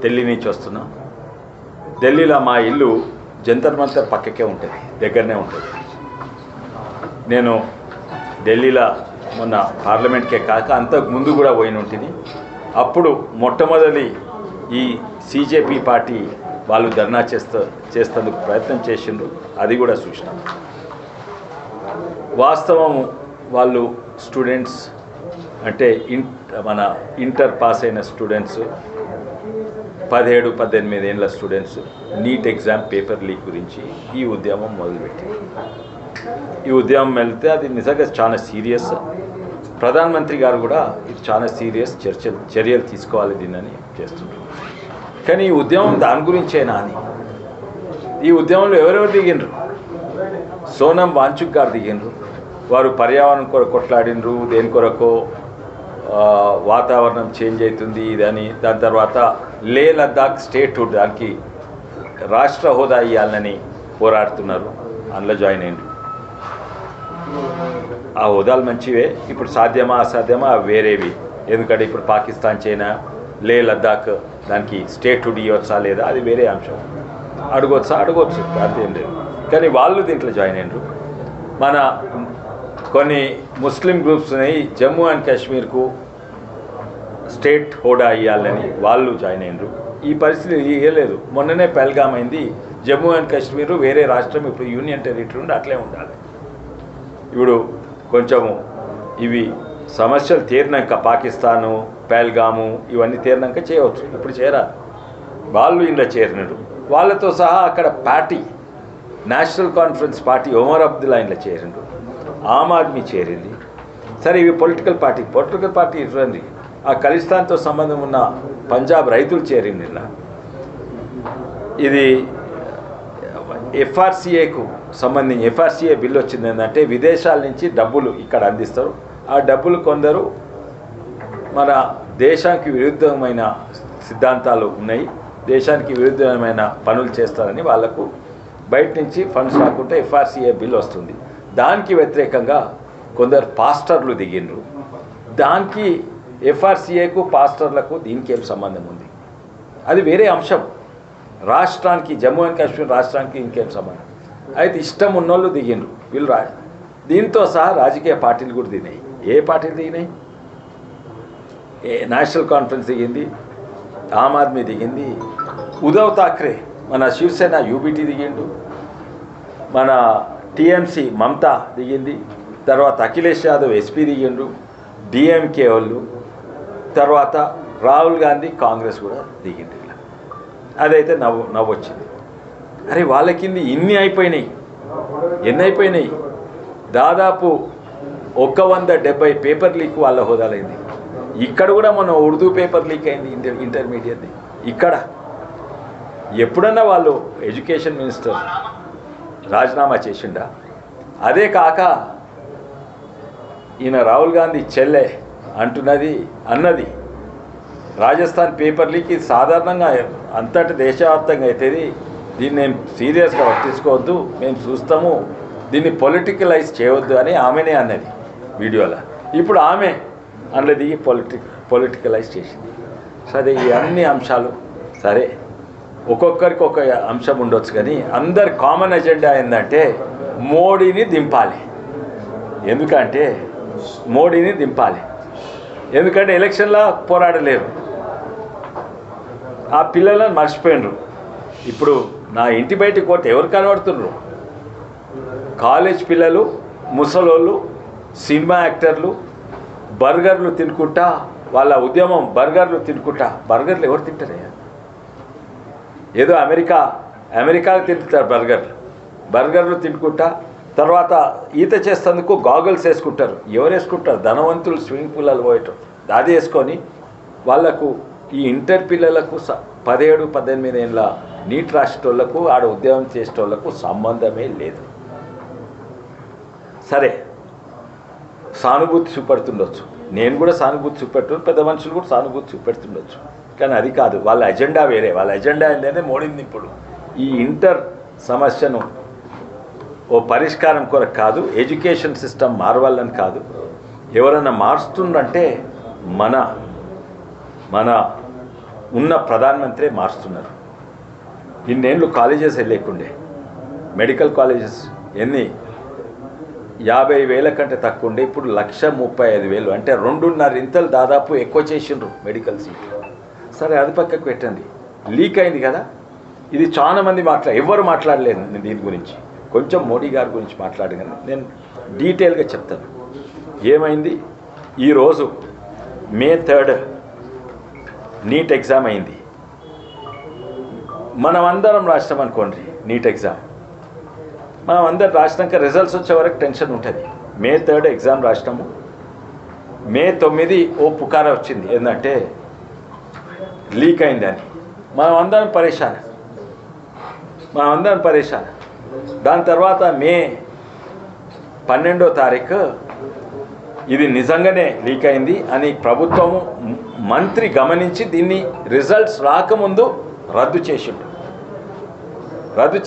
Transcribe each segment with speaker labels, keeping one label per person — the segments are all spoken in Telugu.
Speaker 1: ఢిల్లీ నుంచి వస్తున్నా. ఢిల్లీలో మా ఇల్లు జంతర్ మంతర్ పక్కకే ఉంటుంది, దగ్గరనే ఉంటుంది. నేను ఢిల్లీలో మొన్న పార్లమెంట్కే కాక అంతకు ముందు కూడా పోయిన ఉంటుంది. అప్పుడు మొట్టమొదటి ఈ CJP పార్టీ వాళ్ళు ధర్నా చేస్తేందుకు ప్రయత్నం చేసిండ్రు, అది కూడా చూసినాం. వాస్తవం వాళ్ళు స్టూడెంట్స్ అంటే మన ఇంటర్ పాస్ అయిన స్టూడెంట్స్ 17-18 ఏళ్ళ students NEET exam paper leak గురించి ఈ ఉద్యమం మొదలుపెట్టింది. ఈ ఉద్యమం వెళ్తే అది నిజంగా చాలా సీరియస్. ప్రధానమంత్రి గారు కూడా ఇది చాలా సీరియస్ చర్యలు తీసుకోవాలి దీన్ని చేస్తున్నారు. కానీ ఈ ఉద్యమం దాని గురించేనా అని, ఈ ఉద్యమంలో ఎవరెవరు దిగినరు? సోనం వాంచుక్ గారు దిగినరు. వారు పర్యావరణం కొరకు కొట్లాడినరు, దేని కొరకు వాతావరణం చేంజ్ అవుతుంది ఇదని. దాని తర్వాత లే లద్దాఖ్ స్టేట్హుడ్ దానికి రాష్ట్ర హోదా ఇవ్వాలని పోరాడుతున్నారు, అందులో జాయిన్ అయినరు. ఆ హోదాలు మంచివే, ఇప్పుడు సాధ్యమా అసాధ్యమా వేరేవి. ఎందుకంటే ఇప్పుడు పాకిస్తాన్ చైనా లే లద్దాఖ్ దానికి స్టేట్హుడ్ ఇవ్వచ్చా లేదా అది వేరే అంశం. అడగొచ్చు దాంట్లో ఏం లేదు. కానీ వాళ్ళు దీంట్లో జాయిన్ అయినరు. మన కొన్ని ముస్లిం గ్రూప్స్ ఉన్నాయి, జమ్మూ అండ్ కాశ్మీర్కు స్టేట్ హోదా ఇవ్వాలని వాళ్ళు జాయిన్ అయినరు. ఈ పరిస్థితి ఇవ్వలేదు. మొన్ననే పహల్గామ్ అయింది. జమ్మూ అండ్ కాశ్మీర్ వేరే రాష్ట్రం, ఇప్పుడు యూనియన్ టెరిటరీ ఉండి అట్లే ఉండాలి. ఇప్పుడు కొంచెము ఇవి సమస్యలు తీరినాక పాకిస్తాను పహల్గాము ఇవన్నీ తీరినాక చేయవచ్చు, ఇప్పుడు చేరాలి. వాళ్ళు ఇంట్లో చేరినారు. వాళ్ళతో సహా అక్కడ party national conference party Omar Abdullah ఇంట్లో చేరిండు, ఆమ్ ఆద్మీ చేరింది. సరే ఇవి పొలిటికల్ పార్టీ ఇవ్వండి. ఆ ఖలిస్తాన్తో సంబంధం ఉన్న పంజాబ్ రైతులు చేరింది. నిన్న ఇది FRCAకు సంబంధించి FRCA బిల్లు వచ్చింది. ఏంటంటే విదేశాల నుంచి డబ్బులు ఇక్కడ అందిస్తారు. ఆ డబ్బులు కొందరు మన దేశానికి విరుద్ధమైన సిద్ధాంతాలు ఉన్నాయి, దేశానికి విరుద్ధమైన పనులు చేస్తారని వాళ్లకు బయట నుంచి ఫండ్స్ రాకుంటే FRCA బిల్ వస్తుంది. దానికి వ్యతిరేకంగా కొందరు పాస్టర్లు దిగిండ్రు. దానికి FRCAకు పాస్టర్లకు దీనికి ఏం సంబంధం ఉంది? అది వేరే అంశం. రాష్ట్రానికి జమ్మూ అండ్ కాశ్మీర్ రాష్ట్రానికి ఇంకేం సంబంధం? అయితే ఇష్టం ఉన్నోళ్ళు దిగిండ్రు. వీళ్ళు దీంతో సహా రాజకీయ పార్టీలు కూడా దిగినాయి. ఏ పార్టీలు దిగినాయి? నేషనల్ కాన్ఫరెన్స్ దిగింది, ఆమ్ ఆద్మీ దిగింది, ఉద్ధవ్ ఠాక్రే మన శివసేన UBT దిగిండు, మన TMC మమతా దిగింది, తర్వాత అఖిలేష్ యాదవ్ SP దిగిండు, DMK వాళ్ళు, తర్వాత రాహుల్ గాంధీ కాంగ్రెస్ కూడా దిగింది. అదైతే నవ్వొచ్చింది. అరే వాళ్ళ కింద ఇన్ని అయిపోయినాయి. ఎన్ని అయిపోయినాయి? దాదాపు 170 పేపర్ లీక్ వాళ్ళ హోదాలైంది. ఇక్కడ కూడా మన ఉర్దూ పేపర్ లీక్ అయింది, ఇంటర్మీడియట్ది. ఇక్కడ ఎప్పుడన్నా వాళ్ళు ఎడ్యుకేషన్ మినిస్టర్ రాజీనామా చేసిండా? అదే కాక ఈయన రాహుల్ గాంధీ చెల్లె అన్నది రాజస్థాన్ పేపర్ లీక్ ఇది సాధారణంగా అంతటి దేశవ్యాప్తంగా అవుతుంది, దీన్ని నేను సీరియస్గా వర్తించుకోవద్దు, మేము చూస్తాము, దీన్ని పొలిటికలైజ్ చేయవద్దు అని ఆమెనే అన్నది వీడియోలో. ఇప్పుడు ఆమె అన్నది పొలిటికలైజ్ చేసింది. సరే ఈ అన్ని అంశాలు సరే ఒక్కొక్కరికి ఒక అంశం ఉండొచ్చు, కానీ అందరి కామన్ ఎజెండా ఏంటంటే మోడీని దింపాలి. ఎందుకంటే మోడీని దింపాలి. ఎందుకంటే ఎలక్షన్లో పోరాడలేరు, ఆ పిల్లలను మర్చిపోయినరు. ఇప్పుడు నా ఇంటి బయటికి పోతే ఎవరు కనబడుతున్నారు? కాలేజ్ పిల్లలు, ముసలోళ్ళు, సినిమా యాక్టర్లు బర్గర్లు తినుకుంటా, వాళ్ళ ఉద్యమం బర్గర్లు తినుకుంటా. బర్గర్లు ఎవరు తింటారయ్యా? ఏదో అమెరికాలో తింటారు బర్గర్లు తినుకుంటా. తర్వాత ఈత చేసేందుకు గాగుల్స్ వేసుకుంటారు. ఎవరు వేసుకుంటారు? ధనవంతులు స్విమ్మింగ్ పూల్లో పోయటం అది వేసుకొని. వాళ్లకు ఈ ఇంటర్ పిల్లలకు 17-18 ఏళ్ళ నీట్ రాసేటోళ్లకు ఆడ ఉద్యోగం చేసేటోళ్లకు సంబంధమే లేదు. సరే సానుభూతి చూపెడుతుండొచ్చు, నేను కూడా సానుభూతి చూపెట్టు, పెద్ద మనుషులు కూడా సానుభూతి చూపెడుతుండొచ్చు, కానీ అది కాదు. వాళ్ళ ఎజెండా వేరే. వాళ్ళ ఎజెండా ఏంటంటే మోడీని ఇప్పుడు ఈ ఇంటర్ సమస్యను ఓ పరిష్కారం కొరకు కాదు, ఎడ్యుకేషన్ సిస్టమ్ మారవాలని కాదు. ఎవరన్నా మారుస్తుందంటే మన ఉన్న ప్రధానమంత్రి మారుస్తున్నారు. ఇన్నేళ్ళు కాలేజెస్ లేకుండే, మెడికల్ కాలేజెస్ ఎన్ని 50,000 కంటే తక్కువ ఉండే, ఇప్పుడు 1,35,000, అంటే 2.5 ఇంతలు దాదాపు ఎక్కువ చేసిండ్రు మెడికల్ సీట్లు. సరే అది పక్కకు పెట్టండి, లీక్ అయింది కదా, ఇది చాలా మంది ఎవరు మాట్లాడలేదు నేను దీని గురించి. కొంచెం మోడీ గారి గురించి మాట్లాడగానే నేను డీటెయిల్గా చెప్తాను ఏమైంది. ఈరోజు May 3 నీట్ ఎగ్జామ్ అయింది. మనమందరం రాసినాం అనుకోండి నీట్ ఎగ్జామ్. మనం అందరు రాసినాక రిజల్ట్స్ వచ్చే వరకు టెన్షన్ ఉంటుంది. May 3 ఎగ్జామ్ రాసినాము. May 9 ఓ పుకారా వచ్చింది ఏంటంటే లీక్ అయిందని. మనం అందరం పరేషాన్. దాని తర్వాత May 12 ఇది నిజంగానే లీక్ అయింది అని ప్రభుత్వము మంత్రి గమనించి దీన్ని రిజల్ట్స్ రాకముందు రద్దు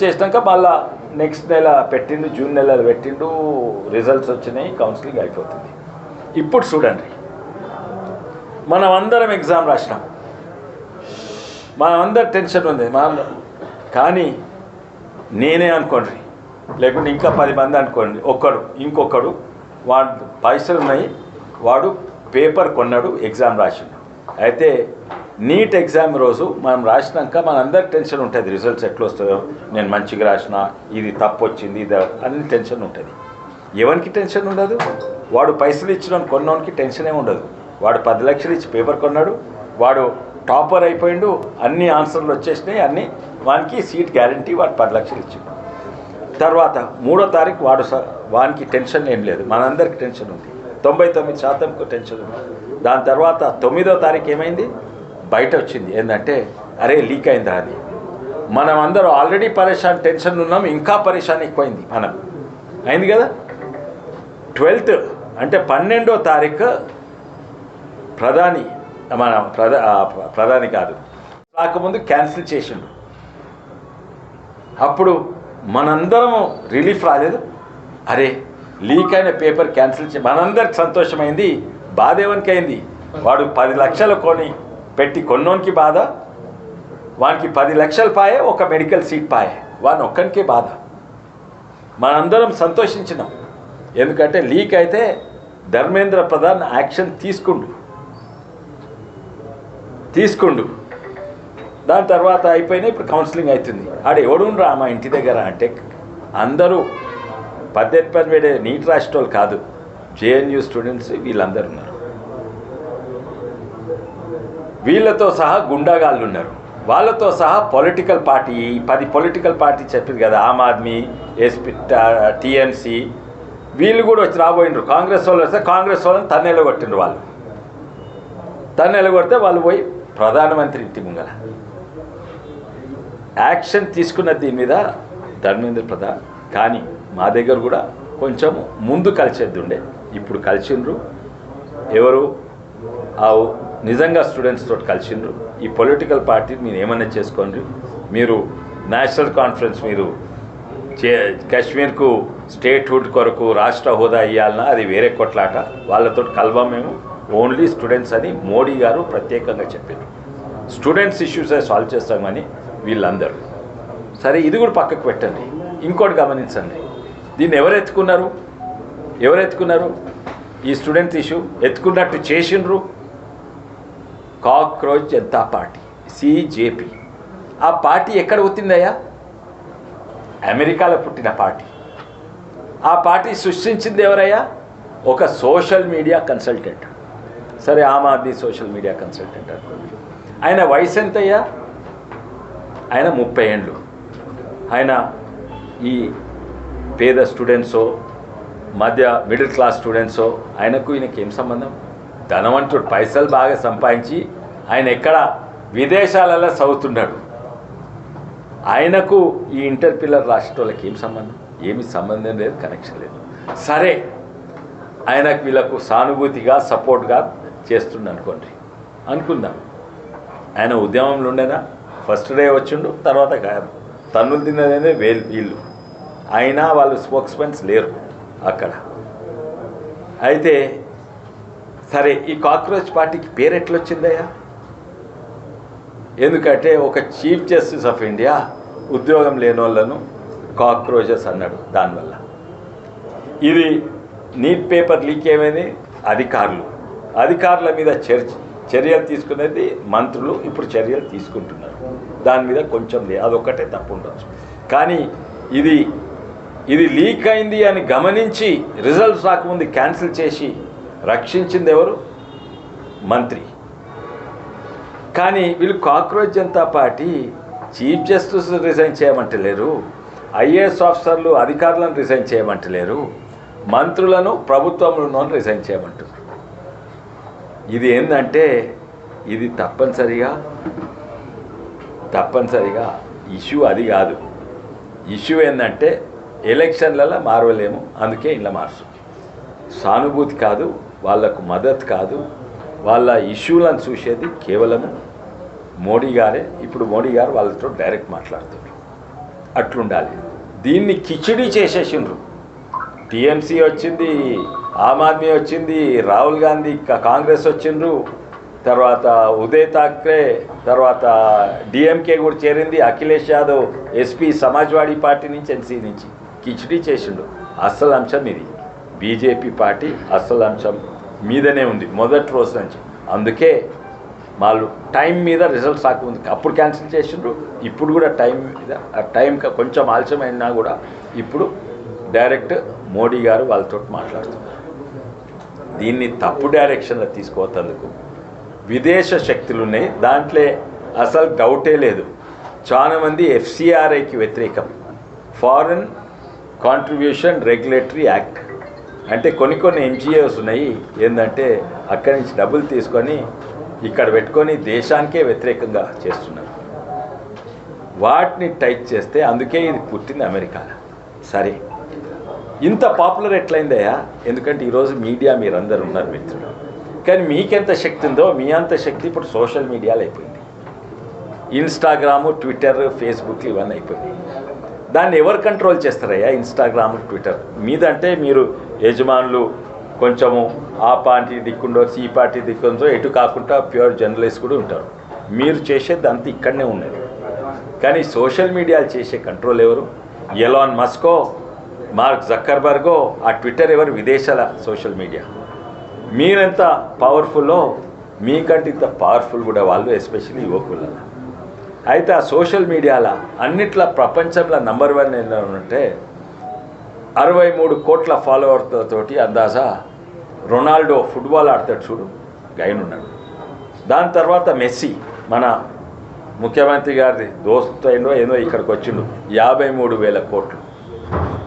Speaker 1: చేసినాక మళ్ళా నెక్స్ట్ నెల పెట్టిండు, జూన్ నెలలో పెట్టిండు, రిజల్ట్స్ వచ్చినాయి, కౌన్సిలింగ్ అయిపోతుంది. ఇప్పుడు చూడండి, మనం అందరం ఎగ్జామ్ రాసినాం, మనం అందరు టెన్షన్ ఉంది, కానీ నేనే అనుకోండి, లేకుంటే ఇంకా 10 మంది అనుకోండి, ఇంకొకడు వాడు పైసలు ఉన్నాయి, వాడు పేపర్ కొన్నాడు, ఎగ్జామ్ రాసిండు. అయితే నీట్ ఎగ్జామ్ రోజు మనం రాసినాక మనందరికి టెన్షన్ ఉంటుంది, రిజల్ట్స్ ఎట్లా వస్తుందో, నేను మంచిగా రాసిన, ఇది తప్పు వచ్చింది, ఇది అన్ని టెన్షన్ ఉంటుంది. ఎవరికి టెన్షన్ ఉండదు? వాడు పైసలు ఇచ్చిన కొన్నోనికి టెన్షనే ఉండదు. వాడు 10 లక్షలు ఇచ్చి పేపర్ కొన్నాడు, వాడు టాపర్ అయిపోయిండు, అన్ని ఆన్సర్లు వచ్చేసినాయి, అన్నీ వానికి సీట్ గ్యారంటీ, వాడు 10 లక్షలు ఇచ్చిండు. తర్వాత 3వ తారీఖు వానికి టెన్షన్ ఏం లేదు, మనందరికి టెన్షన్ ఉంది, 99% టెన్షన్ ఉంది. దాని తర్వాత 9వ తారీఖు ఏమైంది, బయట వచ్చింది ఏంటంటే అరే లీక్ అయిందా అది. మనం అందరూ ఆల్రెడీ పరేషాన్ టెన్షన్ ఉన్నాం, ఇంకా పరేషాన్ ఎక్కువైంది అయింది కదా. 12th అంటే 12వ తారీఖు ప్రధాని కాదు రాకముందు క్యాన్సిల్ చేసిండు. అప్పుడు మనందరం రిలీఫ్ రాలేదు, అరే లీక్ అయిన పేపర్ క్యాన్సిల్ మనందరికి సంతోషమైంది. బాధ ఎవరికి అయింది? వాడు 10 లక్షలు పెట్టి కొన్నోనికి బాధ, వానికి 10 లక్షలు పాయే, ఒక మెడికల్ సీట్ పాయే, వాని ఒక్కనికే బాధ. మనందరం సంతోషించినాం, ఎందుకంటే లీక్ అయితే ధర్మేంద్ర ప్రధాన్ యాక్షన్ తీసుకుండు. దాని తర్వాత అయిపోయినా ఇప్పుడు కౌన్సిలింగ్ అవుతుంది. ఎవడుండ్రా మా ఇంటి దగ్గర అంటే అందరూ 18 నీట్ రాసేటోళ్ళు కాదు, JNU స్టూడెంట్స్ వీళ్ళందరూ ఉన్నారు. వీళ్ళతో సహా గుండాగాళ్ళు ఉన్నారు, వాళ్ళతో సహా పొలిటికల్ పార్టీ 10 పొలిటికల్ పార్టీ చెప్పింది కదా, ఆమ్ ఆద్మీ, ఎస్పీ, TMC, వీళ్ళు కూడా వచ్చి రాబోయిండ్రు. కాంగ్రెస్ వాళ్ళు వస్తే కాంగ్రెస్ వాళ్ళని తన్నెలగొట్టిండ్రు. తన్నెలగొడితే వాళ్ళు పోయి ప్రధానమంత్రి ఇంటి ముంగల యాక్షన్ తీసుకున్న దీని మీద ధర్మేంద్ర ప్రధాన్. కానీ మా దగ్గర కూడా కొంచెం ముందు కలిసేది ఉండే, ఇప్పుడు కలిసిండ్రు. ఎవరు నిజంగా స్టూడెంట్స్ తోటి కలిసిండ్రు. ఈ పొలిటికల్ పార్టీ మీరు ఏమన్నా చేసుకోండి, మీరు నేషనల్ కాన్ఫరెన్స్, మీరు కాశ్మీర్కు స్టేట్హుడ్ కొరకు రాష్ట్ర హోదా ఇవ్వాలన్నా అది వేరే కొట్లాట, వాళ్ళతో కలవం మేము, ఓన్లీ స్టూడెంట్స్ అని మోడీ గారు ప్రత్యేకంగా చెప్పారు. స్టూడెంట్స్ ఇష్యూస్ సాల్వ్ చేస్తామని వీళ్ళందరూ. సరే ఇది కూడా పక్కకు పెట్టండి. ఇంకోటి గమనించండి, దీన్ని ఎవరు ఎత్తుకున్నారు? ఈ స్టూడెంట్స్ ఇష్యూ ఎత్తుకున్నట్టు చేసిండ్రు కాక్రోచ్ జనతా పార్టీ, CJP. ఆ పార్టీ ఎక్కడ పుట్టిందయ్యా? అమెరికాలో పుట్టిన పార్టీ. ఆ పార్టీ సృష్టించింది ఎవరయ్యా? ఒక సోషల్ మీడియా కన్సల్టెంట్. సరే Aam Aadmi social media consultant అనుకోండి. ఆయన వయసు ఎంతయ్యా? ఆయన 30 ఏళ్ళు. ఆయన ఈ పేద స్టూడెంట్సో మిడిల్ క్లాస్ స్టూడెంట్సో ఈయనకి ఏం సంబంధం? ధనవంతుడు, పైసలు బాగా సంపాదించి ఆయన ఎక్కడ విదేశాలలో చదువుతున్నాడు. ఆయనకు ఈ ఇంటర్ పిల్లర్ రాసేటోళ్ళకి ఏం సంబంధం? ఏమి సంబంధం లేదు, కనెక్షన్ లేదు. సరే ఆయనకు వీళ్ళకు సానుభూతిగా సపోర్ట్గా చేస్తుండ అనుకుందాం. ఆయన ఉద్యమంలో ఉండేనా? ఫస్ట్ డే వచ్చిండు, తర్వాత తన్నులు తిన్నదనే వీళ్ళు. అయినా వాళ్ళు స్పోక్స్మెన్స్ లేరు అక్కడ. అయితే సరే ఈ కాక్రోచ్ పార్టీకి పేరు ఎట్లొచ్చిందయ్యా? ఎందుకంటే ఒక చీఫ్ జస్టిస్ ఆఫ్ ఇండియా ఉద్యోగం లేని వాళ్ళను కాక్రోచెస్ అన్నాడు. దానివల్ల ఇది నీట్ పేపర్ లీక్ ఏమైంది, అధికారుల మీద చర్యలు తీసుకునేది మంత్రులు, ఇప్పుడు చర్యలు తీసుకుంటున్నారు. దాని మీద కొంచెం అదొక్కటే తప్పు ఉండొచ్చు. కానీ ఇది లీక్ అయింది అని గమనించి రిజల్ట్స్ రాకముందు క్యాన్సిల్ చేసి రక్షించింది ఎవరు? మంత్రి. కానీ వీళ్ళు cockroach Janata party chief justice resign చేయమంటలేరు, ఐఏఎస్ ఆఫీసర్లు అధికారులను రిజైన్ చేయమంటలేరు, మంత్రులను ప్రభుత్వంలో రిజైన్ చేయమంటున్నారు. ఇది ఏంటంటే ఇది తప్పనిసరిగా ఇష్యూ అది కాదు. ఇష్యూ ఏంటంటే ఎలక్షన్లలో మారవలేము, అందుకే ఇలా మార్చు. సానుభూతి కాదు, వాళ్లకు మద్దతు కాదు, వాళ్ళ ఇష్యూలను చూసేది కేవలం మోడీ గారే. ఇప్పుడు మోడీ గారు వాళ్ళతో డైరెక్ట్ మాట్లాడుతున్నారు. అట్లుండాలి. దీన్ని కిచిడీ చేసేసిండ్రు. టీఎంసీ వచ్చింది, ఆమ్ ఆద్మీ వచ్చింది, రాహుల్ గాంధీ కాంగ్రెస్ వచ్చిండ్రు, తర్వాత ఉదయ్ థాక్రే, తర్వాత డిఎంకే కూడా చేరింది, అఖిలేష్ యాదవ్ ఎస్పీ సమాజ్వాడీ పార్టీ నుంచి, ఎన్సీ నుంచి కిచిడీ చేసిండు. అసలు అంశం ఇది. బీజేపీ పార్టీ అసలు అంశం మీదనే ఉంది మొదటి రోజు నుంచి. అందుకే వాళ్ళు టైం మీద రిజల్ట్స్ రాకముందు అప్పుడు క్యాన్సిల్ చేసిండ్రు. ఇప్పుడు కూడా టైం కొంచెం ఆలస్యమైనా కూడా ఇప్పుడు డైరెక్ట్ మోడీ గారు వాళ్ళతో మాట్లాడుతున్నారు. దీన్ని తప్పు డైరెక్షన్లో తీసుకోవద్దందుకు విదేశ శక్తులు ఉన్నాయి, దాంట్లో అసలు డౌటే లేదు. చాలామంది ఎఫ్సిఆర్ఐకి వ్యతిరేకం, ఫారెన్ కాంట్రిబ్యూషన్ రెగ్యులేటరీ యాక్ట్. అంటే కొన్ని ఎన్జిఓస్ ఉన్నాయి ఏంటంటే అక్కడి నుంచి డబ్బులు తీసుకొని ఇక్కడ పెట్టుకొని దేశానికే వ్యతిరేకంగా చేస్తున్నారు. వాటిని టైట్ చేస్తే, అందుకే ఇది పుట్టింది అమెరికాలో. సరే, ఇంత పాపులర్ ఎట్లయిందయ్యా? ఎందుకంటే ఈరోజు మీడియా మీరందరూ ఉన్నారు మిత్రులు. కానీ మీకెంత శక్తి ఉందో మీ అంత శక్తి ఇప్పుడు సోషల్ మీడియాలో అయిపోయింది. ఇన్స్టాగ్రాము, ట్విట్టర్, ఫేస్బుక్ ఇవన్నీ అయిపోయినాయి. దాన్ని ఎవరు కంట్రోల్ చేస్తారయ్యా? ఇన్స్టాగ్రామ్, ట్విట్టర్ మీదంటే మీరు యజమానులు కొంచెము ఆ పార్టీ దిక్కుండొచ్చు, ఈ పార్టీ దిక్కుందో, ఎటు కాకుండా ప్యూర్ జర్నలిస్ట్ కూడా ఉంటారు. మీరు చేసేది అంతా ఇక్కడనే ఉన్నది. కానీ సోషల్ మీడియాలు చేసే కంట్రోల్ ఎవరు? ఎలాన్ మస్కో, మార్క్ జక్కర్బర్గో, ఆ ట్విట్టర్ ఎవరు? విదేశాల సోషల్ మీడియా. మీరెంత పవర్ఫుల్లో మీకంటే ఇంత పవర్ఫుల్ కూడా వాళ్ళు, ఎస్పెషల్లీ యువకుల. అయితే ఆ సోషల్ మీడియాలో అన్నిట్లా ప్రపంచంలో నంబర్ 1 ఏంటంటే 63 కోట్ల ఫాలోవర్తోటి అందాజా రొనాల్డో ఫుట్బాల్ ఆడతాడు చూడు, గైనున్నాడు. దాని తర్వాత మెస్సీ, మన ముఖ్యమంత్రి గారి దోస్తు ఏదో ఇక్కడికి వచ్చిండు, 53,000 కోట్లు.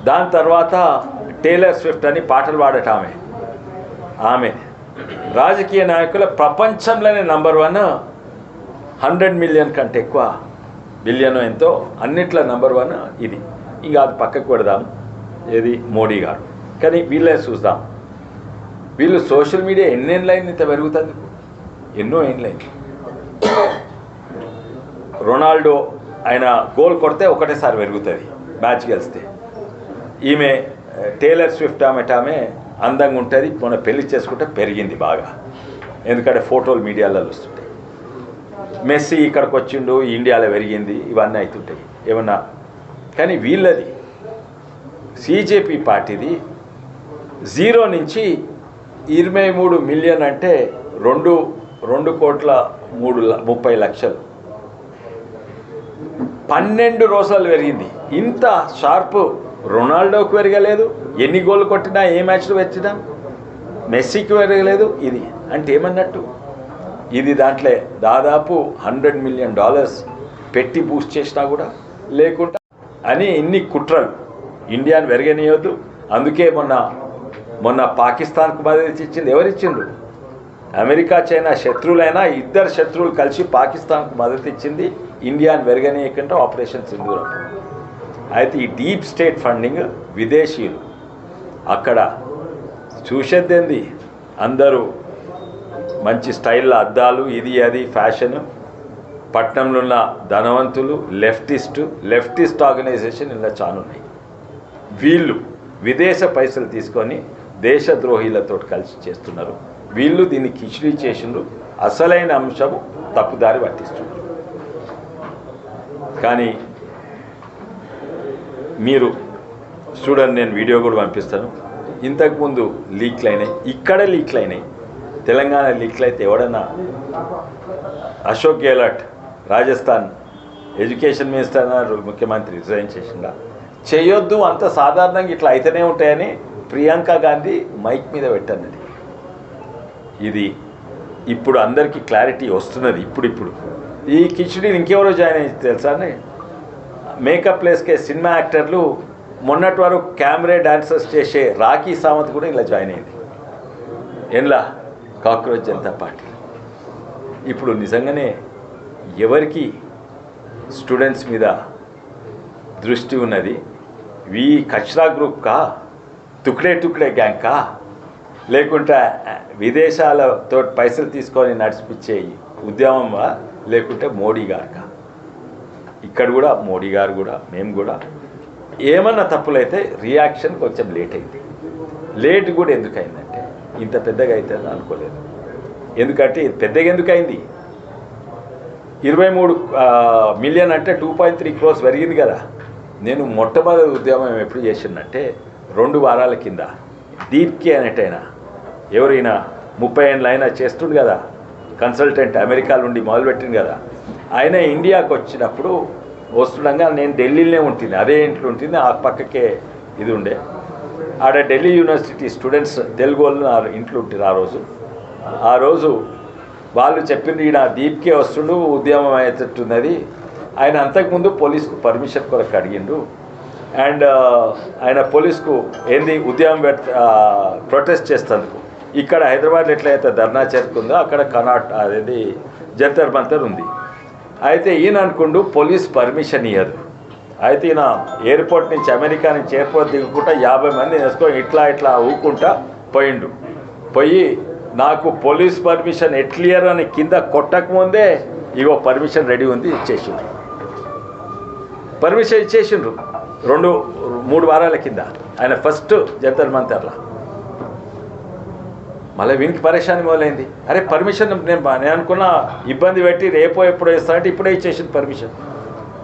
Speaker 1: దాని తర్వాత టేలర్ స్విఫ్ట్ అని పాటలు పాడట ఆమె రాజకీయ నాయకుల ప్రపంచంలోనే నంబర్ 1, 100 మిలియన్ కంటే ఎక్కువ, బిలియన్ ఎంతో, అన్నిట్లో నంబర్ 1 ఇది. ఇక అది పక్కకు పెడదాం, ఏది మోడీ గారు. కానీ వీళ్ళే చూద్దాం, వీళ్ళు సోషల్ మీడియా ఎన్నేళ్ళైంది ఇంత పెరుగుతుంది? ఎన్నో ఏళ్ళైంది. రొనాల్డో ఆయన గోల్ కొడితే ఒకటేసారి పెరుగుతుంది మ్యాచ్ గెలిస్తే. ఈమె టేలర్ స్విఫ్ట్ ఆమె అందంగా ఉంటుంది, మొన్న పెళ్లి చేసుకుంటే పెరిగింది బాగా, ఎందుకంటే ఫోటోలు మీడియాలో వస్తుంటాయి. మెస్సీ ఇక్కడికి వచ్చిండు, ఇండియాలో పెరిగింది, ఇవన్నీ అవుతుంటాయి ఏమన్నా. కానీ వీళ్ళది సిజేపీ పార్టీది 0 నుంచి 23 మిలియన్ అంటే 2,30,00,000 12 రోజులు పెరిగింది. ఇంత షార్ప్ రొనాల్డోకి పెరగలేదు. ఎన్ని గోళ్ళు కొట్టినా, ఏ మ్యాచ్లు వచ్చినా మెస్సీకి పెరగలేదు. ఇది అంటే ఏమన్నట్టు? ఇది దాంట్లో దాదాపు $100 మిలియన్ పెట్టి బూస్ట్ చేసినా కూడా లేకుండా అని ఇన్ని కుట్రలు. ఇండియాను పెరగనియొద్దు. అందుకే మొన్న పాకిస్తాన్కు మద్దతు ఇచ్చింది ఎవరిచ్చిండ్రు? అమెరికా, చైనా శత్రువులైనా ఇద్దరు శత్రువులు కలిసి పాకిస్తాన్కు మద్దతు ఇచ్చింది, ఇండియాను పెరగనీయకుండా ఆపరేషన్ సింధూరం. అయితే ఈ డీప్ స్టేట్ ఫండింగ్ విదేశీయులు అక్కడ చూసేద్దేంది, అందరూ మంచి స్టైల్లో అద్దాలు, ఇది అది ఫ్యాషన్, పట్టణంలో ఉన్న ధనవంతులు, లెఫ్టిస్ట్ ఆర్గనైజేషన్ ఇలా చాలా ఉన్నాయి. వీళ్ళు విదేశ పైసలు తీసుకొని దేశద్రోహులతో కలిసి చేస్తున్నారు. వీళ్ళు దీన్ని కిచిడీ చేసిండ్రు. అసలైన అంశము తప్పుదారి పట్టిస్తున్నారు. కానీ మీరు చూడండి, నేను వీడియో కూడా పంపిస్తాను. ఇంతకుముందు లీక్లు అయినాయి, ఇక్కడ లీక్లు అయినాయి, తెలంగాణ లీక్లు అయితే ఎవడన్నా అశోక్ గెహ్లాట్ రాజస్థాన్ ఎడ్యుకేషన్ మినిస్టర్ అన్నారు, ముఖ్యమంత్రి రిజైన్ చేసిందా? చేయొద్దు, అంత సాధారణంగా ఇట్లా అయితేనే ఉంటాయని ప్రియాంక గాంధీ మైక్ మీద పెట్టన్నది. ఇది ఇప్పుడు అందరికీ క్లారిటీ వస్తున్నది. ఇప్పుడు ఈ కిచిడీని ఇంకెవరో జాయిన్ అయ్యి తెలుసా? మేకప్ ప్లేస్కే సినిమా యాక్టర్లు మొన్నటి వరకు కెమెరా డాన్సర్స్ చేసే రాఖీ సావంత్ కూడా ఇలా జాయిన్ అయింది. ఏంలా కాక్రోచ్ జనతా పార్టీ. ఇప్పుడు నిజంగానే ఎవరికి స్టూడెంట్స్ మీద దృష్టి ఉన్నది? ఈ కచ్రా గ్రూప్ కా, తుక్డే గ్యాంగ్ కా, లేకుంటే విదేశాలతో పైసలు తీసుకొని నడిచిపించే ఉద్యమమా, లేకుంటే మోడీ గారుకా? ఇక్కడ కూడా మోడీ గారు కూడా మేము కూడా ఏమన్నా తప్పులైతే రియాక్షన్ కొంచెం లేట్ అయింది. లేట్ కూడా ఎందుకు అయిందంటే ఇంత పెద్దగా అవుతుందని అనుకోలేదు. ఎందుకంటే పెద్దగా ఎందుకు అయింది? 23 మిలియన్ అంటే 2.3 crores పెరిగింది కదా. నేను మొట్టమొదటి ఉద్యమం ఎప్పుడు చేసిందంటే 2 వారాల కింద దీప్కి అనేటైనా, ఎవరైనా 30 ఏళ్ళు అయినా చేస్తుండు కదా, కన్సల్టెంట్ అమెరికా నుండి మొదలుపెట్టింది కదా. ఆయన ఇండియాకు వచ్చినప్పుడు వస్తుండగా నేను ఢిల్లీలోనే ఉంటుంది, అదే ఇంట్లో ఉంటుంది, ఆ పక్కకే ఇది ఉండే. ఆడ ఢిల్లీ యూనివర్సిటీ స్టూడెంట్స్ తెలుగు వాళ్ళు ఇంట్లో ఉంటుంది. ఆ రోజు వాళ్ళు చెప్పింది, ఈయన దీప్కే వస్తుండు, ఉద్యమం అయ్యేటట్టున్నది. ఆయన అంతకుముందు పోలీసుకు పర్మిషన్ కొరకు అడిగిండు. అండ్ ఆయన పోలీసుకు ఏంది ఉద్యమం ప్రొటెస్ట్ చేస్తేందుకు ఇక్కడ హైదరాబాద్లో ఎట్లయితే ధర్నా చేరుకుందో అక్కడ అదేది జంతర్ మంతర్ ఉంది. అయితే ఈయన అనుకుండు పోలీస్ పర్మిషన్ ఇవ్వదు. అయితే ఈయన ఎయిర్పోర్ట్ నుంచి, అమెరికా నుంచి ఎయిర్పోర్ట్ దిగుకుంటా 50 మంది వేసుకొని ఇట్లా ఊకుంటా పోయి నాకు పోలీస్ పర్మిషన్ ఎట్లియర్ అని కింద కొట్టకముందే ఇగో పర్మిషన్ రెడీ ఉంది, ఇచ్చేసిండ్రు. పర్మిషన్ ఇచ్చేసిండ్రు 2-3 వారాల కింద. ఆయన ఫస్ట్ జంతర్ మంతర్లా. మళ్ళీ వీనికి పరేషాని మొదలైంది. అరే పర్మిషన్ నేను అనుకున్నా ఇబ్బంది పెట్టి రేపో ఎప్పుడో ఇస్తా అంటే ఇప్పుడే ఇచ్చేసింది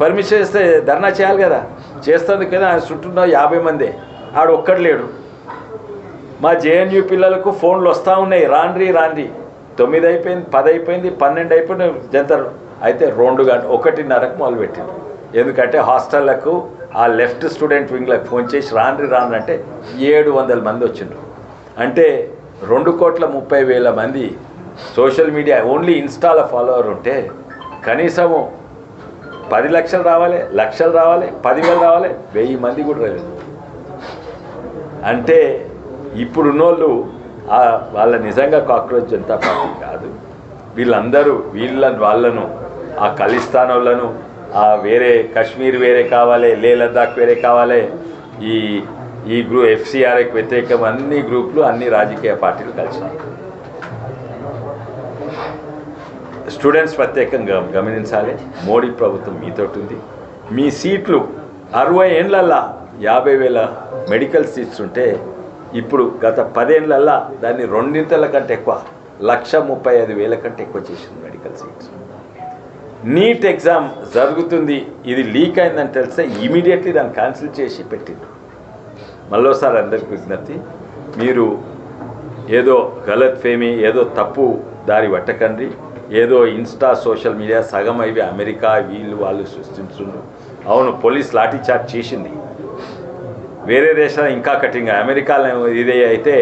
Speaker 1: పర్మిషన్ ఇస్తే ధర్నా చేయాలి కదా. చేస్తుంది కదా, ఆయన చుట్టూ 50 మందే, ఆడు ఒక్కడు లేడు. మా జేఎన్యూ పిల్లలకు ఫోన్లు వస్తూ ఉన్నాయి, రాండ్రి 9 అయిపోయింది, 10 అయిపోయింది, 12 అయిపోయింది జంతర్. అయితే 2 గంటలు 1:30కు మొదలుపెట్టిండు. ఎందుకంటే హాస్టళ్లకు ఆ లెఫ్ట్ స్టూడెంట్ వింగ్లకు ఫోన్ చేసి రాండ్రి అంటే 700 మంది వచ్చిండ్రు. అంటే 2,30,000 మంది సోషల్ మీడియా ఓన్లీ ఇన్స్టాలో ఫాలోవర్ ఉంటే కనీసము 10 లక్షలు రావాలి, లక్షలు రావాలి, 10,000 రావాలి, 1000 మంది కూడా రాలేదు. అంటే ఇప్పుడున్నోళ్ళు వాళ్ళ నిజంగా కాక్రోచ్ జనతా పార్టీ కాదు. వీళ్ళందరూ వాళ్ళను ఆ ఖలిస్తాన్ వాళ్ళను, ఆ వేరే కాశ్మీర్ వేరే కావాలి, లే లద్దాఖ్ వేరే కావాలి, ఈ FCRకి వ్యతిరేకం అన్ని గ్రూపులు, అన్ని రాజకీయ పార్టీలు కలిసినాయి. స్టూడెంట్స్ ప్రత్యేకంగా గమనించాలి. మోడీ ప్రభుత్వం మీతోటి ఉంది. మీ సీట్లు 60 ఏళ్ళల్లో 50,000 మెడికల్ సీట్స్ ఉంటే ఇప్పుడు గత 10 ఏళ్ళల్లో దాన్ని 2 కంటే ఎక్కువ, 135,000 కంటే ఎక్కువ చేసింది మెడికల్ సీట్స్. నీట్ ఎగ్జామ్ జరుగుతుంది, ఇది లీక్ అయిందని తెలిస్తే ఇమీడియట్లీ దాన్ని క్యాన్సిల్ చేసి పెట్టిండ్రు. మళ్ళోసారి అందరికి విజ్ఞప్తి, మీరు ఏదో గలత్ ఫేమీ, ఏదో తప్పు దారి పట్టకండి. ఏదో ఇన్స్టా సోషల్ మీడియా సగం అవి అమెరికా వాళ్ళు సృష్టించుండ్రు. అవును, పోలీస్ లాఠీ చార్జ్ చేసింది. వేరే దేశాలు ఇంకా కఠినంగా, అమెరికాలో ఇదే అయితే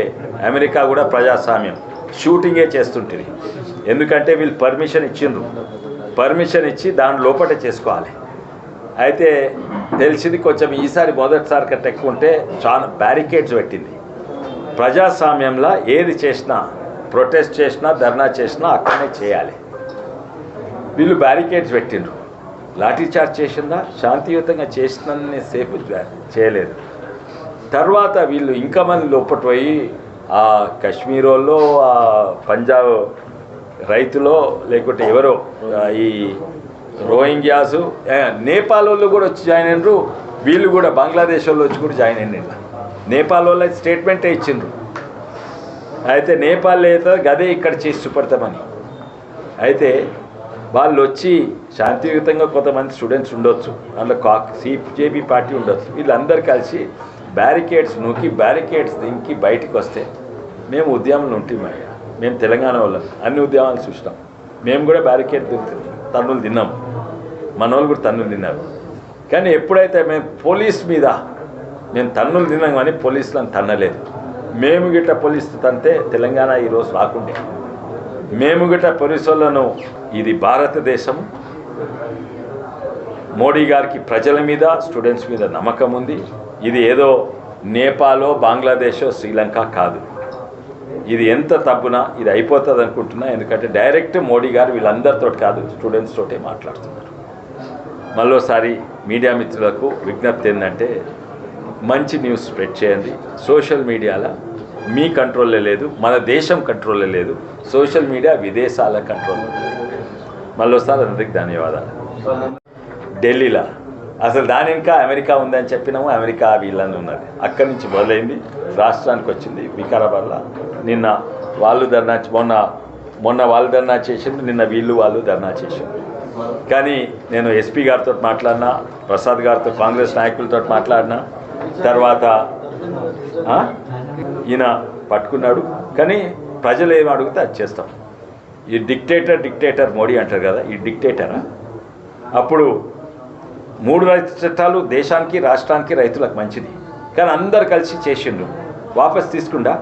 Speaker 1: అమెరికా కూడా ప్రజాస్వామ్యం షూటింగే చేస్తుంటుంది. ఎందుకంటే వీళ్ళు పర్మిషన్ ఇచ్చిండ్రు, పర్మిషన్ ఇచ్చి దాని లోపటే చేసుకోవాలి. అయితే తెలిసింది కొంచెం ఈసారి మొదటిసారి కంటే ఎక్కువ ఉంటే చాలా బ్యారికేడ్స్ పెట్టింది. ప్రజాస్వామ్యంలో ఏది చేసినా, ప్రొటెస్ట్ చేసినా, ధర్నా చేసినా అక్కడనే చేయాలి. వీళ్ళు బ్యారికేడ్స్ పెట్టిండ్రు. లాఠీ చార్జ్ చేసిందా, శాంతియుతంగా చేసినన్ని సేపు చేయలేదు. తర్వాత వీళ్ళు ఇంకా మంది లోపటి పోయి ఆ కాశ్మీర్ వాళ్ళు, ఆ పంజాబ్ రైతులో, లేకుంటే ఎవరో ఈ రోహింగ్యాసు, నేపాల్ వాళ్ళు కూడా వచ్చి జాయిన్ అయినరు. వీళ్ళు కూడా బంగ్లాదేశ్ వాళ్ళు వచ్చి కూడా జాయిన్ అయినారు. నేపాల్ వాళ్ళు స్టేట్మెంటే ఇచ్చిండ్రు. అయితే నేపాల్ అయితే గదే ఇక్కడ చేసి చూపెడతామని. అయితే వాళ్ళు వచ్చి శాంతియుతంగా కొంతమంది స్టూడెంట్స్ ఉండొచ్చు, అందులో సిజేపీ పార్టీ ఉండొచ్చు, వీళ్ళందరూ కలిసి బ్యారికేడ్స్ నూకి బ్యారికేడ్స్ దింకి బయటికి వస్తే మేము ఉద్యమంలో ఉంటాం. మేము తెలంగాణ వాళ్ళం, అన్ని ఉద్యమాలు చూసినాం. మేము కూడా బ్యారికేడ్ తన్నులు తిన్నాం, మన వాళ్ళు కూడా తన్నులు తిన్నారు. కానీ ఎప్పుడైతే మేము పోలీస్ మీద మేము తన్నులు తిన్నాం కానీ పోలీసులను తన్నలేదు. మేము గిట్ట పోలీసు తంతే తెలంగాణ ఈరోజు రాకుండే. మేము గిట్ట పోలీసు వాళ్ళను, ఇది భారతదేశం, మోడీ గారికి ప్రజల మీద స్టూడెంట్స్ మీద నమ్మకం ఉంది. ఇది ఏదో నేపాలో బంగ్లాదేశో శ్రీలంక కాదు. ఇది ఎంత తప్పునా ఇది అయిపోతుంది అనుకుంటున్నా. ఎందుకంటే డైరెక్ట్ మోడీ గారు వీళ్ళందరితో కాదు, స్టూడెంట్స్ తోటే మాట్లాడుతున్నారు. మళ్ళోసారి మీడియా మిత్రులకు విజ్ఞప్తి ఏంటంటే, మంచి న్యూస్ స్ప్రెడ్ చేయండి. సోషల్ మీడియాలో మీ కంట్రోల్లో లేదు, మన దేశం కంట్రోల్లో లేదు. సోషల్ మీడియా విదేశాల కంట్రోల్లో. మళ్ళోసారి అందరికి ధన్యవాదాలు. ఢిల్లీలో అసలు దాని ఇంకా అమెరికా ఉందని చెప్పినాము, అమెరికా వీళ్ళని ఉన్నది. అక్కడి నుంచి మొదలైంది, రాష్ట్రానికి వచ్చింది వికారాబాద్లో. నిన్న వాళ్ళు ధర్నా, మొన్న వాళ్ళు ధర్నా చేసింది, నిన్న వాళ్ళు ధర్నా చేసింది. కానీ నేను ఎస్పీ గారితో మాట్లాడినా, ప్రసాద్ గారితో, కాంగ్రెస్ నాయకులతో మాట్లాడినా, తర్వాత ఈయన పట్టుకున్నాడు. కానీ ప్రజలు ఏమి అడిగితే అది చేస్తాం. ఈ డిక్టేటర్ మోడీ అంటారు కదా, ఈ డిక్టేటరా? అప్పుడు 3 రైతు చట్టాలు దేశానికి, రాష్ట్రానికి, రైతులకు మంచిది. కానీ అందరు కలిసి చేసిండ్రు, వాపస్ తీసుకుండా.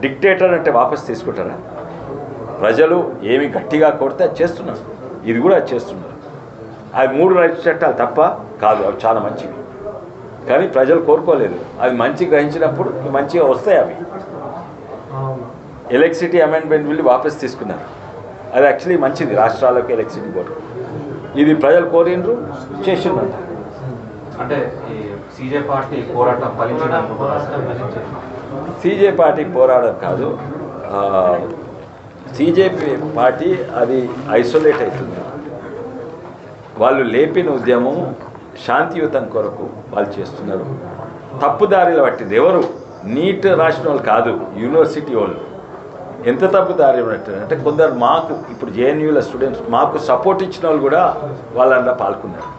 Speaker 1: డిక్టేటర్ అంటే వాపస్ తీసుకుంటారా? ప్రజలు ఏమి గట్టిగా కొడితే అది చేస్తున్నారు, ఇది కూడా చేస్తున్నారు. అవి 3 రైతు చట్టాలు తప్ప కాదు, అవి చాలా మంచివి. కానీ ప్రజలు కోరుకోలేదు. అవి మంచి గ్రహించినప్పుడు మంచిగా వస్తాయి. అవి ఎలక్ట్రిసిటీ అమెండ్మెంట్ బిల్ వాపస్ తీసుకున్నారు. అది యాక్చువల్లీ మంచిది రాష్ట్రాలకు, ఎలక్ట్రిసిటీ బోర్డు. ఇది ప్రజలు కోరిండ్రు, చేసిండ్రు.
Speaker 2: అంటే సీజే పార్టీ పోరాటం
Speaker 1: సీజే పార్టీ పోరాటం కాదు, సీజేపీ పార్టీ అది ఐసోలేట్ అవుతుంది. వాళ్ళు లేపిన ఉద్యమం శాంతియుతం కొరకు వాళ్ళు చేస్తున్నారు. తప్పుదారిలో పట్టింది ఎవరు? నీట్ రాసిన వాళ్ళు కాదు, యూనివర్సిటీ వాళ్ళు. ఎంత తప్పుదారి పట్టారు అంటే, కొందరు మాకు ఇప్పుడు జేఎన్యూల స్టూడెంట్స్ మాకు సపోర్ట్ ఇచ్చిన వాళ్ళు కూడా వాళ్ళంతా పాల్గొన్నారు.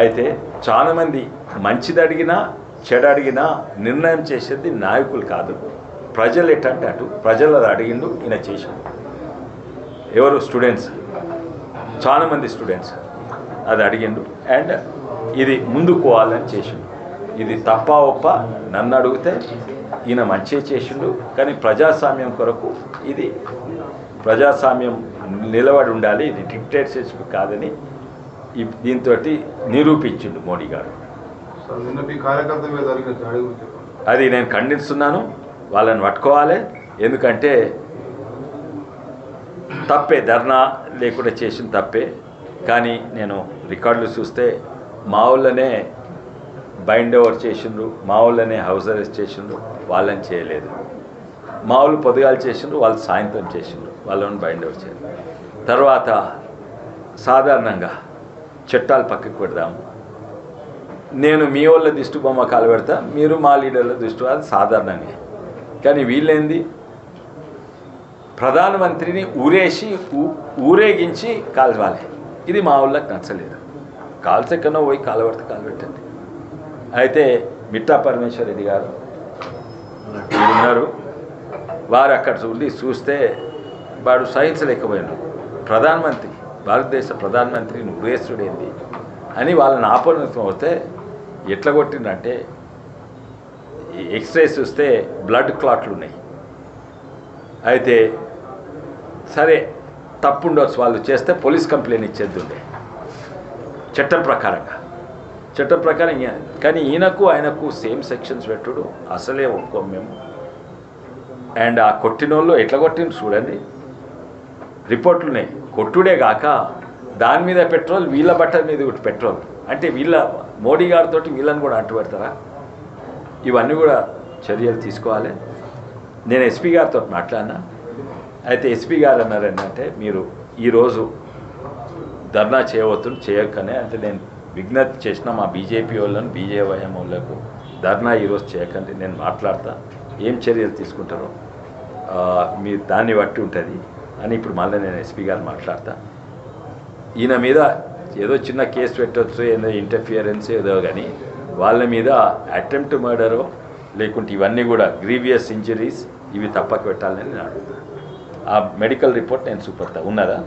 Speaker 1: అయితే చాలామంది మంచిది అడిగినా చెడు అడిగినా నిర్ణయం చేసేది నాయకులు కాదు, ప్రజలు. ఎట్టంటే అటు ప్రజలు అది అడిగిండు, ఈయన చేశాడు. ఎవరు? స్టూడెంట్స్, చాలామంది స్టూడెంట్స్ అది అడిగిండు. అండ్ ఇది ముందుకు పోవాలని చేసిండు. ఇది తప్ప ఒప్ప నన్ను అడిగితే ఈయన మంచిగా చేసిండు. కానీ ప్రజాస్వామ్యం కొరకు ఇది ప్రజాస్వామ్యం నిలబడి ఉండాలి, ఇది డిక్టేటర్షిప్ కాదని దీంతో నిరూపించిండు మోడీ గారు. అది నేను ఖండిస్తున్నాను. వాళ్ళని పట్టుకోవాలి. ఎందుకంటే తప్పే, ధర్నా లేకుండా చేసిన తప్పే. కానీ నేను రికార్డులు చూస్తే మా ఊళ్ళనే బైండ్ ఓవర్ చేసిండ్రు, మా ఊళ్ళనే హౌస్ అరెస్ట్ చేసిండ్రు, వాళ్ళని చేయలేదు. మా వాళ్ళు పొద్దుగాలు చేసిండ్రు, వాళ్ళు సాయంత్రం చేసిండ్రు, వాళ్ళని బైండ్ ఓవర్ చేయలేదు. తర్వాత సాధారణంగా చట్టాలు పక్కకు పెడదాము, నేను మీ వాళ్ళ దిష్టి బొమ్మ కాలు పెడతా, మీరు మా లీడర్ల దృష్టి, అది సాధారణంగా. కానీ వీళ్ళేంది, ప్రధానమంత్రిని ఊరేగించి కాల్వాలి. ఇది మా వాళ్ళకి నచ్చలేదు. కాల్చెక్కనో పోయి కాలబడితే కాలబెట్టండి. అయితే మిట్టా పరమేశ్వర్ రెడ్డి గారు ఉన్నారు, వారు అక్కడ చూస్తే వాడు సహించలేకపోయినారు. ప్రధానమంత్రి, భారతదేశ ప్రధానమంత్రిని ఉరేసుడేంది అని వాళ్ళని ఆపణతో వస్తే ఎట్లా కొట్టిందంటే, ఎక్స్రేస్ చూస్తే బ్లడ్ క్లాట్లు ఉన్నాయి. అయితే సరే తప్పు ఉండొచ్చు, వాళ్ళు చేస్తే పోలీస్ కంప్లైంట్ ఇచ్చేది ఉండే చట్టం ప్రకారంగా. కానీ ఈయనకు ఆయనకు సేమ్ సెక్షన్స్ పెట్టుడు అసలే ఒప్పుకోం మేము. అండ్ ఆ కొట్టినోళ్ళు ఎట్లా కొట్టిండు చూడండి, రిపోర్ట్లు ఉన్నాయి. కొట్టుడే కాక దాని మీద పెట్రోల్, వీళ్ళ బట్టల మీద కూడా పెట్రోల్. అంటే వీళ్ళ మోడీ గారితో వీళ్ళని కూడా అంటుపెడతారా? ఇవన్నీ కూడా చర్యలు తీసుకోవాలి. నేను ఎస్పీ గారితో మాట్లాడినా. అయితే ఎస్పీ గారు అన్నారు ఏంటంటే, మీరు ఈరోజు ధర్నా చేయవద్దు, చేయకనే అంటే నేను విజ్ఞప్తి చేసిన మా బీజేపీ వాళ్ళని, బీజేవైఎం వాళ్ళకు ధర్నా ఈరోజు చేయకండి, నేను మాట్లాడతా, ఏం చర్యలు తీసుకుంటారో మీరు దాన్ని బట్టి ఉంటుంది అని ఇప్పుడు మళ్ళీ నేను ఎస్పీ గారు మాట్లాడతా. ఈయన మీద ఏదో చిన్న కేసు పెట్టవచ్చు, ఏదో ఇంటర్ఫియరెన్స్ ఏదో, కానీ వాళ్ళ మీద అటెంప్ట్ మర్డరో లేకుంటే ఇవన్నీ కూడా గ్రీవియస్ ఇంజరీస్ ఇవి తప్పక పెట్టాలని నేను అడుగుతాను. ఆ మెడికల్ రిపోర్ట్ నేను చూపెడతా ఉన్నదా?